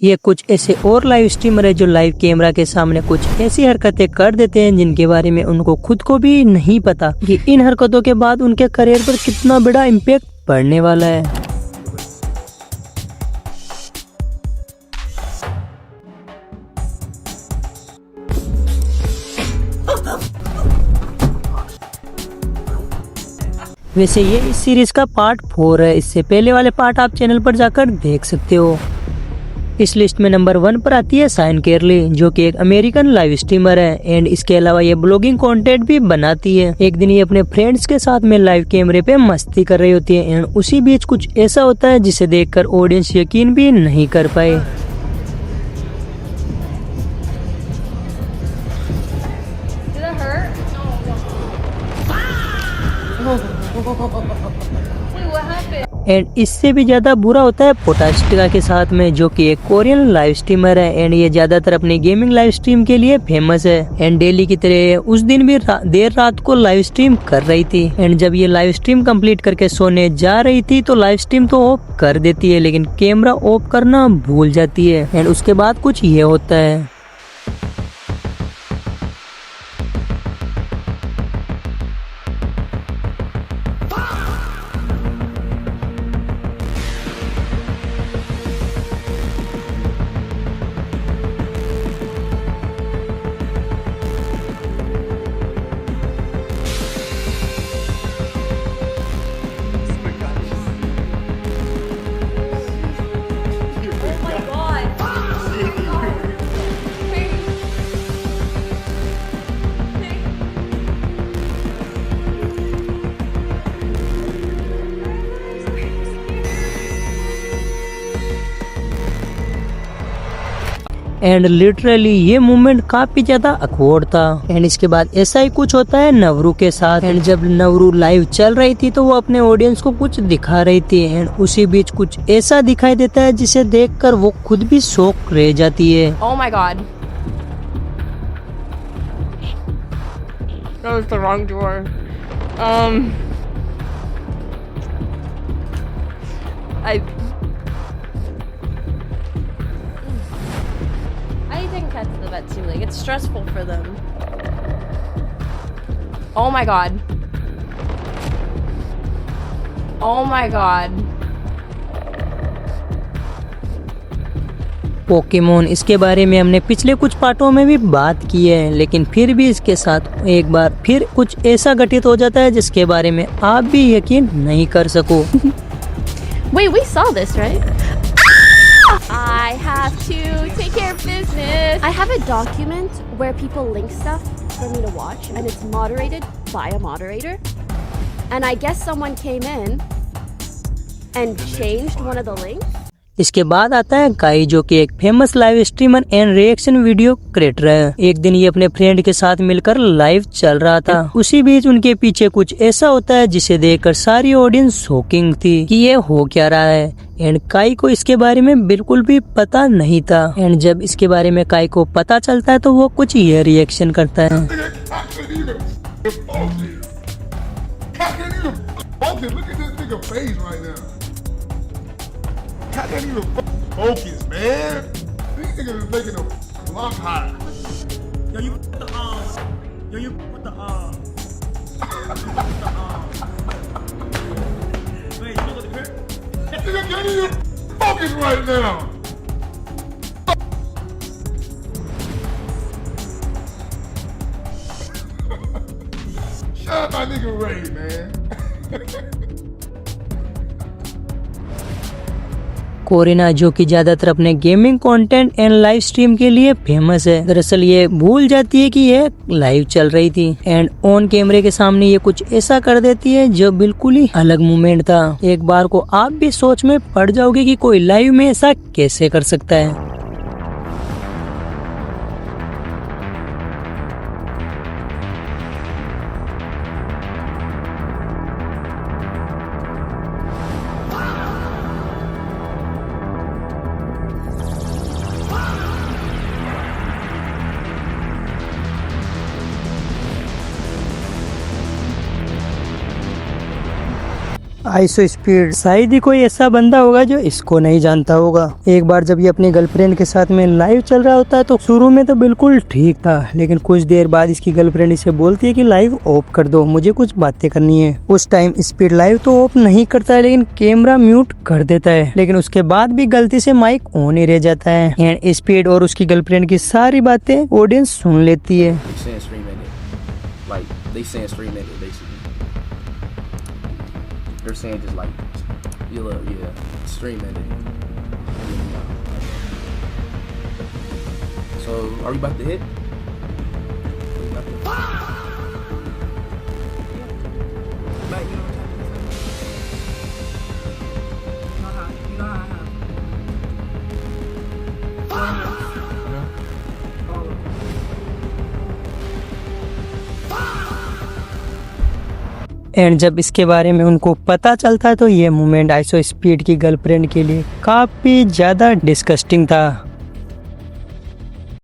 ये कुछ ऐसे और लाइव स्ट्रीमर है जो लाइव कैमरा के सामने कुछ ऐसी हरकतें कर देते हैं जिनके बारे में उनको खुद को भी नहीं पता कि इन हरकतों के बाद उनके करियर पर कितना बड़ा इम्पैक्ट पड़ने वाला है। वैसे ये इस सीरीज का पार्ट 4 है। इससे पहले वाले पार्ट आप चैनल पर जाकर देख सकते हो। इस लिस्ट में नंबर 1 पर आती है साइन केरली, जो कि एक अमेरिकन लाइव स्ट्रीमर है एंड इसके अलावा ये ब्लॉगिंग कंटेंट भी बनाती है। एक दिन ये अपने फ्रेंड्स के साथ में लाइव कैमरे पे मस्ती कर रही होती है एंड उसी बीच कुछ ऐसा होता है जिसे देखकर ऑडियंस यकीन भी नहीं कर पाए। एंड इससे भी ज्यादा बुरा होता है पोटास्टिका के साथ में, जो कि एक कोरियन लाइव स्ट्रीमर है एंड ये ज्यादातर अपनी गेमिंग लाइव स्ट्रीम के लिए फेमस है एंड डेली की तरह उस दिन भी देर रात को लाइव स्ट्रीम कर रही थी एंड जब ये लाइव स्ट्रीम कंप्लीट करके सोने जा रही थी तो लाइव स्ट्रीम तो ऑफ कर देती है लेकिन कैमरा ऑफ करना भूल जाती है एंड उसके बाद कुछ ये होता है। एंड लिटरली ये मूवमेंट काफी ज्यादा अकवर्ड था एंड इसके बाद ऐसा ही कुछ होता है नवरू के साथ एंड जब नवरू लाइव चल रही थी तो वो अपने ऑडियंस को कुछ दिखा रही थी एंड उसी बीच कुछ ऐसा दिखाई देता है जिसे देखकर वो खुद भी शॉक रह जाती है। Oh my god. That was the wrong door. I didn't catch the vet too. Like, it's stressful for them. Oh my god. Oh my god. Pokemon, इसके बारे में हमने पिछले कुछ पार्टों में भी बात की है लेकिन फिर भी इसके साथ एक बार फिर कुछ ऐसा घटित हो जाता है जिसके बारे में आप भी यकीन नहीं कर सको। Wait, we saw this, right? I have to take care of business. I have a document where people link stuff for me to watch, and it's moderated by a moderator. And I guess someone came in and changed one of the links. इसके बाद आता है काई, जो कि एक famous live streamer and reaction video creator है। एक दिन ये अपने फ्रेंड के साथ मिलकर लाइव चल रहा था। उसी बीच उनके पीछे कुछ ऐसा होता है जिसे देखकर सारी ऑडियंस शॉकिंग थी कि ये हो क्या रहा है एंड काई को इसके बारे में बिल्कुल भी पता नहीं था एंड जब इसके बारे में काई को पता चलता है तो वो कुछ ये रिएक्शन करता है। I can't even focus, man. These niggas is making a block high. Yo, you put the Yo, you put the Wait, you look at the here? Nigga can't even focus right now. Shout out my nigga Ray, man. Corina, जो कि ज्यादातर अपने gaming content and live stream के लिए famous है, दरअसल ये भूल जाती है कि ये लाइव चल रही थी एंड ऑन कैमरे के सामने ये कुछ ऐसा कर देती है जो बिल्कुल ही अलग मोमेंट था। एक बार को आप भी सोच में पड़ जाओगे कि कोई लाइव में ऐसा कैसे कर सकता है। आइसो स्पीड शायद ही कोई ऐसा बंदा होगा जो इसको नहीं जानता होगा। एक बार जब ये अपनी गर्लफ्रेंड के साथ में लाइव चल रहा होता है तो शुरू में तो बिल्कुल ठीक था, लेकिन कुछ देर बाद इसकी गर्लफ्रेंड इसे बोलती है कि लाइव ऑफ कर दो, मुझे कुछ बातें करनी है। उस टाइम स्पीड लाइव तो ऑफ नहीं करता है लेकिन कैमरा म्यूट कर देता है, लेकिन उसके बाद भी गलती से माइक ऑन ही रह जाता है एंड स्पीड और उसकी गर्लफ्रेंड की सारी बातें ऑडियंस सुन लेती है। They saying stream ended. Like, they saying stream ended, basically. They're saying just like, yeah, stream ended. So, are we about to hit? We about to- Like, you know what I'm You know how I have. And जब इसके बारे में उनको पता चलता है तो ये मोमेंट आइसो स्पीड की गर्लफ्रेंड के लिए काफी ज्यादा डिस्गस्टिंग था।